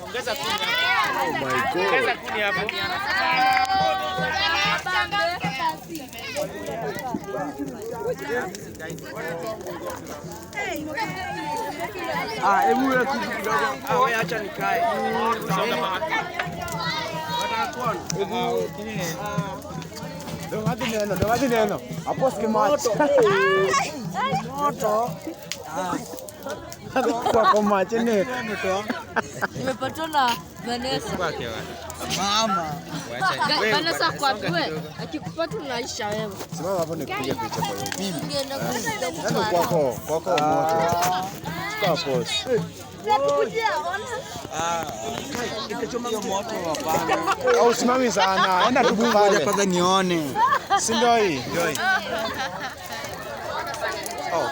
Ongeza kuni hapo. Oh my God. Ongeza kuni hapo. Hebu wewe kidogo. Wewe acha nikae. Ndo hadi neno. Hapo sikimacho. Moto. Kwa macho ni nimepatwa na Vanessa. Mama. Vanessa kwa wewe akikupata unaisha wewe. Simama hapo nikupige picha kwa hiyo. Mimi ningeenda Ndio kwako moto. Chukua pose. Hiyo moto hapana. Au usimami sana. Enda tu pale. Kwanza nione. Si ndio hii? Ndio hii. Oh,